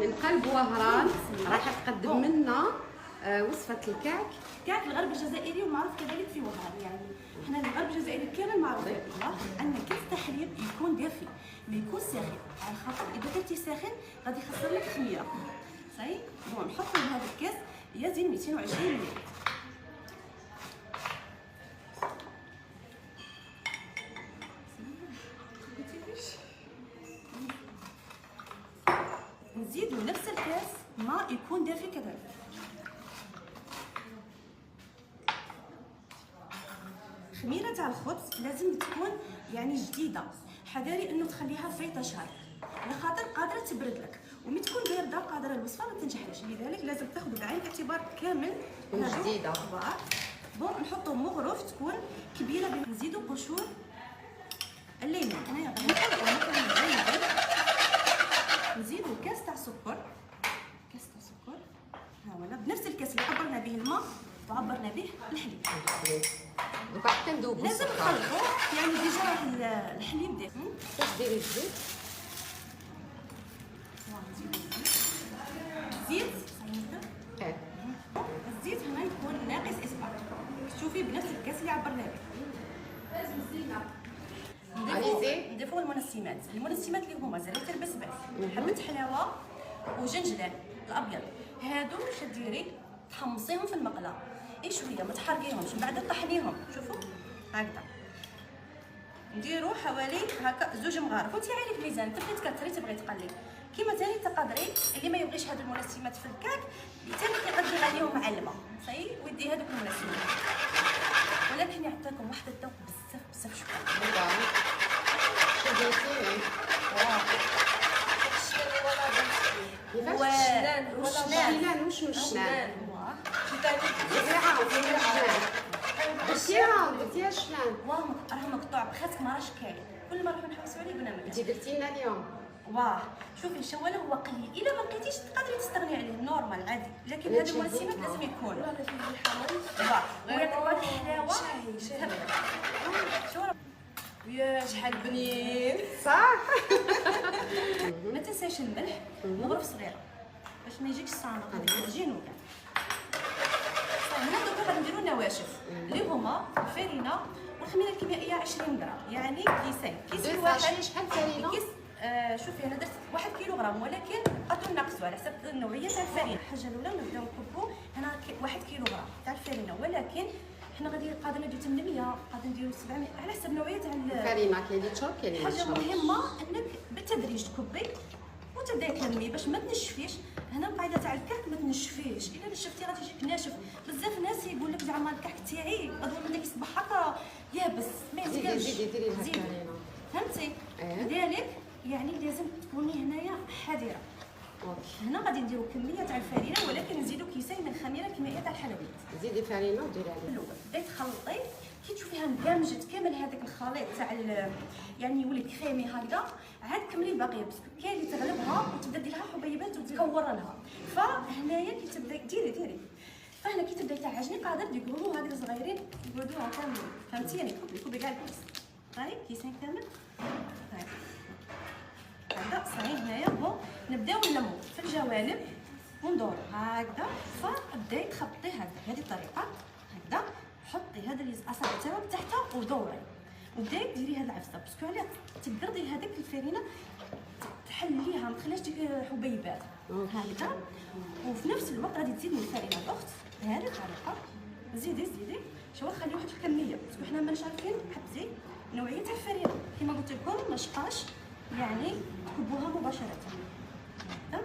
من قلب وهران راح تقدم لنا وصفه الكعك. كعك الغرب الجزائري ومعروف كذلك في وهران. يعني حنا الغرب الجزائري كامل معروف ان كاس الحليب يكون دافي ما يكون ساخن، على خاطر اذا كنتي ساخن غادي يخسر لك خميره. صحيح. بون نحط هذا الكاس يزن 220 ملل. نزيدو نفس الكاس ماء يكون دافي كذلك. الخميره تاع الخبز لازم تكون يعني جديده، حذاري انه تخليها فايته شهر على خاطر قادره تبرد لك، ومي تكون بارده قادره الوصفه ما تنجحش. لذلك لازم تاخذ بعين الاعتبار كامل جديده. بون نحطوا مغرف تكون كبيره. نزيدوا قشور الليمون. انا نزيدوا كاس تاع سكر، ها ولا بنفس الكاس اللي عبرنا به الماء وعبرنا به الحليب. دوكا حتى ندوبو لازم نخلطوا. يعني ديجا الحليب دافي. كيفاش ديري الزيت؟ زيت ايه الزيت هنا يكون ناقص اسبع. شوفي بنفس الكاس اللي عبرنا به. نضيفوا المنسمات اللي هما زريت البسباس، حبه حلاوه وجنجلان الابيض. هادو واش ديري تحمصيهم في المقله شويه، ما تحرقيهمش، من بعد طحنيهم. شوفوا هكذا نديروا حوالي هكا 2 مغارف. وانت عارف ميزان تبغي تكثري تبغي تقلي كيما ثاني تقدري. اللي ما يبغيش هاد المنسمات في الكعك ثاني كيقدر عليهم مع الماء صحيح ويدي هذوك المنسمات. ولكن يعطيكم واحد الذوق بزاف شكرا. الشنان وشنو الشنان؟ درتيها الشنان راه مقطوع بخاتك ما راهش كاين. كل ما نروحو نحوسو عليه قلنا ما انتي درتي لنا اليوم. واه شوفي الشواله هو قليل، الا ما لقيتيش تقدري تستغني عليه نورمال عادي، لكن هذا المنسمات لازم يكون. واه ويعطيك واحد الحلاوه. يا شحال بنين صح. ما تنساش الملح مغرف صغيره باش ما يجيكش صامت العجين وكاع. هنا دوكا غادي نديرو نواشف اللي هما الفرينه والخميره الكيميائيه 20 غرام، يعني كيس واحد. شحال فرينه؟ كيس شوفي انا درت 1 كيلوغرام، ولكن بقاتو ناقصوا على حسب النوعيه تاع الفرينه. الحاجه الاولى نبداو نكبو هنا 1 كيلوغرام تاع الفرينه، ولكن حنا غادي قادرين نديرو 800 قادرين نديرو 700 على حسب النوعيه تاع الفرينه. كاين اللي تشرب كاين اللي ما حاجه تشربش. مهمه انك بالتدريج تكبي وتبداي تلمي باش ما تنشفيش. هنا القاعده تاع الكعك ما تنشفيش، الا نشفتي غادي يجيك ناشف. بزاف ناس يقول لك زعما الكعك تاعي غادي يولي يصبح هكا يابس ما يزيدش. زيدي لها الفرينه فهمتي. لذلك يعني لازم تكوني هنايا حذره. هنا غادي نديرو كميه تاع الفرينه، ولكن نزيدو كيسين من الخميره الكيميائيه تاع الحلويات. زيدي فرينه وديري عليها. بداي تخلطي كي تشوفيها اندمجت كامل هذاك الخليط تاع يعني يولي كريمي هكذا، عاد كملي الباقيه باسكو كاين اللي تغلبها وتبدا دير لها حبيبات وتكور لها. فهنايا كي تبداي ديري فهنا كي تبداي تعجني قادر تقولوا هكذا صغيرين يقعدوها كاملين. فهمتيني؟ كوبي كاع الكيس هاي كيسين كامل هكذا صحيح. هنايا بون نبداو نلمو في الجوانب وندورو هكذا. فبداي تخبطي هكذا بهذه الطريقه هكذا. حطي هذا الاصابع تاعك تحتها ودوري وبداي ديري هاد العفسه باسكو علاه تقردي هذيك الفرينه تحليها ما تخليهاش تجيك حبيبات هكذا. وفي نفس الوقت غادي تزيدي الفرينه الاخت بهذه الطريقه. زيدي شوفي خلي واحد الكميه باسكو حنا ماناش عارفين حبتي نوعيه تاع الفرينه. كما قلت لكم ما شقاش يعني تكبوها مباشره هكذا.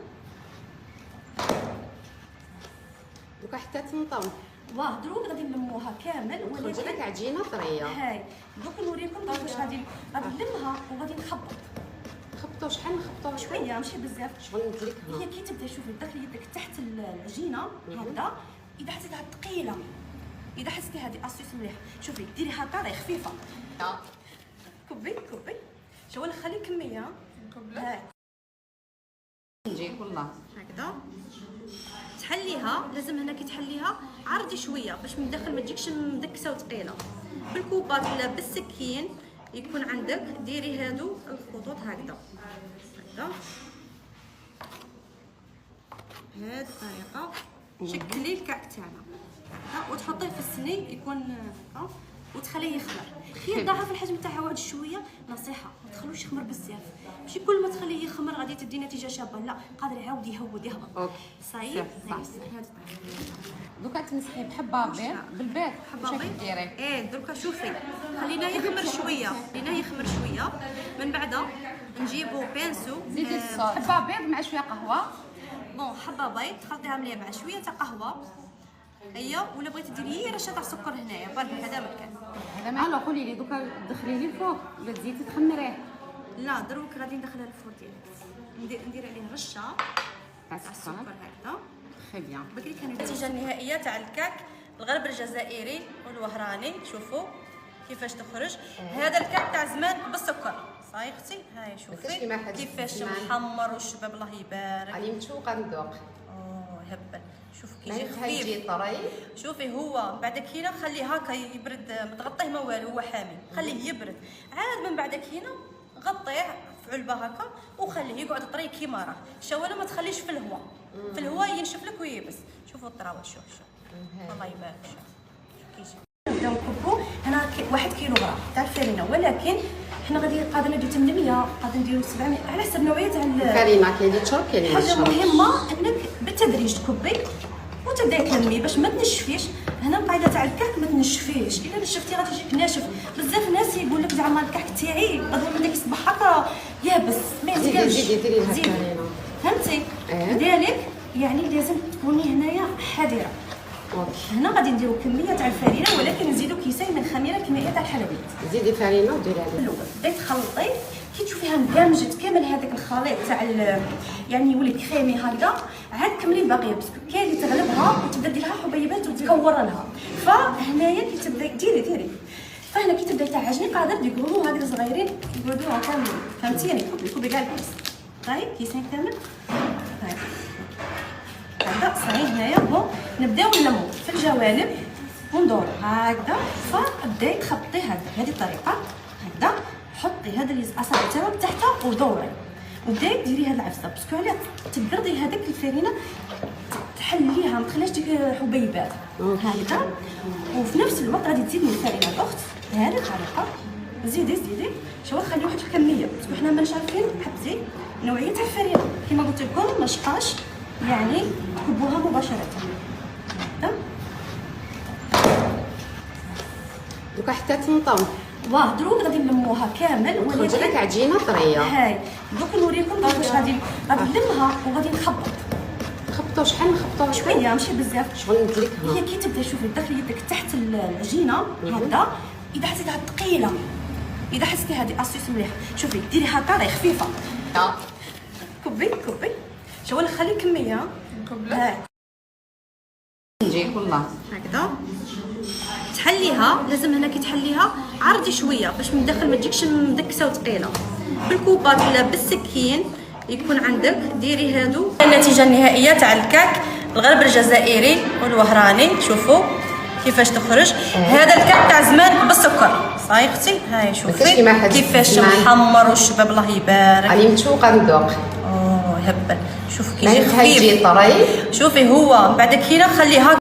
دوكا حتى تنطون. واه دروك غادي نلموها كامل ولكن لك عجينه طريه. هاي دوك نوريكم كيفاش غادي نلمها وغادي نخبط. نخبطوا شحال نخبطوا؟ شويه ماشي بزاف. شغل ندلكها. هي كي تبدا شوفي دخلي يدك تحت العجينه هكذا. اذا حسيتها ثقيله، اذا حسيتي هذه اسيس مليح، شوفي ديري هكا راهي خفيفه. كبي شوفي خلي كميه هاي نجيك والله هكذا تحليها. لازم هنا كي تحليها عرضي شويه باش من الداخل ما تجيكش مدكسه وثقيله. بالكوبات ولا بالسكين يكون عندك ديري هادو الخطوط هكذا بهذه الطريقه شكلي الكعك تاعنا هكا، وتحطيه في السني يكون هكا وتخليه يخمر. هي ضاعف في الحجم تاعها واحد شويه. نصيحه ما تخلوش يخمر بزاف، ماشي كل ما تخليه يخمر غادي تدي نتيجه شابه، لا قادر يعاود يهود يهبط. اوكي صايب صح. هذه الطريقه. دوكا تمسحي بحبه بيض بالبيض. حبه واش بيض ديري؟ ايه دركا شوفي خليناه يخمر شويه، خليناه يخمر شويه، من بعد نجيبو بانسو. زيدي الصوص. حبه بيض مع شويه قهوه. بون حبه بيض تخلطيها مليح مع شويه تاع قهوه، هيا ولا بغيتي ديري هي رشه تاع سكر هنايا برك هذا مكان. هذا ما قولي لي دوكا تدخليه لي الفوق ولا تزيدي تخمريه؟ لا دروك غادي ندخلها للفور ديالك، ندير عليه رشه تاع تاع السكر. السكر هكذا. تري بيان. بكري كانت النتيجه النهائيه تاع الكعك الغرب الجزائري والوهراني. شوفوا كيفاش تخرج. هذا الكعك تاع زمان بالسكر صاي اختي. هاي شوفي كيفاش محمر والشباب الله يبارك. علمتو غندوق. اوه هبل. شوف ما كيجي يجي خفيف. طري. شوفي هو بعد كينا خليه هكا يبرد، ما تغطيه ما والو، هو حامي خليه يبرد عاد. من بعد كينا غطيه في علبه هكا وخليه يقعد طري كيما راه. شواله ما تخليش في الهواء، في الهواء ينشف لك ويبس. شوفوا الطراوه. شوف الله يبارك. شوف كيجي نبداو نكبو هنا 1 كيلوغرام تاع الفرينه، ولكن حنا غادي قادر نديرو 800 قادر نديرو 700 على حسب النوعيه تاع الفرينه. كاين اللي تشرب كاين اللي ما حاجه تشربش. مهمه انك بالتدريج تكبي وتبداي تنمي باش ما تنشفيش. هنا القاعده تاع الكعك ما تنشفيش، الا نشفتي غادي يجيك ناشف. بزاف الناس يقول لك زعما الكعك تاعي غادي من داك الصباح هكا يابس ما يزيدش. زيدي ديري لها الفرينه. فهمتي؟ لذلك يعني لازم تكوني هنايا حذره. هنا غادي نديرو كميه تاع الفرينه، ولكن نزيدو كيسين من خميره كميه تاع الحلويات. زيدي فرينه وديري عليها. الاول بديت تخلطي كي تشوفيها اندمجت كامل هذاك الخليط تاع يعني يولي كريمي هكذا، عاد كملي الباقيه باسكو كاين اللي تغلبها وتبدا دير لها حبيبات وتكور لها. فهنايا كي تبداي ديري فهنا كي تبداي تعجني قادر ديكورو هذوك صغيرين يقعدوها كاملين. فهمتيني؟ كوبي كاع الكيس. طيب كيسين كامل هاي هكذا صحيح. هنايا بون نبداو نلمو في الجوانب وندورو هكذا. فبداي تخبطي هذه الطريقه هكذا. حطي هذا الاصابع تاعك تحتها ودوري وبداي ديري هاد العفسه باسكو علاه تبردي هذاك الفرينه تحليها ما تخليهاش ديك حبيبات هكذا. وفي نفس الوقت غادي تزيدي الفرينه الاخت بهذه الطريقه. زيدي شوفي خلي واحد الكميه باسكو حنا ماناش عارفين حبزي نوعيه تاع الفرينه. كيما قلت لكم ما شقاش يعني تكبوها مباشره هكذا. دوكا حتى تنطم. واه دروك غادي نلموها كامل تخرج لك عجينه طريه. هاي دوك نوريكم كيفاش غادي نلمها وغادي نخبط. نخبطو شحال نخبطو؟ شويه ماشي بزاف. شغل ندلكها. هي كي تبدا شوفي دخلي يدك تحت العجينه هكذا. اذا حسيتها ثقيله، اذا حسيتي هذه اسيس مليحه، شوفي ديري هكا راهي خفيفه. كبي شوفي خلي كميه هاي نجيك والله هكذا تحليها. لازم هنا كي تحليها عرضي شويه باش من الداخل ما تجيكش مدكسه وثقيله. بالكوبات ولا بالسكين يكون عندك ديري هادو. النتيجه النهائيه تاع الكعك الغرب الجزائري والوهراني. شوفوا كيفاش تخرج. هذا الكعك تاع زمان بالسكر صاي اختي. هاي شوفي كيفاش محمر والشباب الله يبارك. علمتو غندوق. اوه هبل. شوف كيجي خفيف. طري. شوفي هو بعد كينا خليه هكا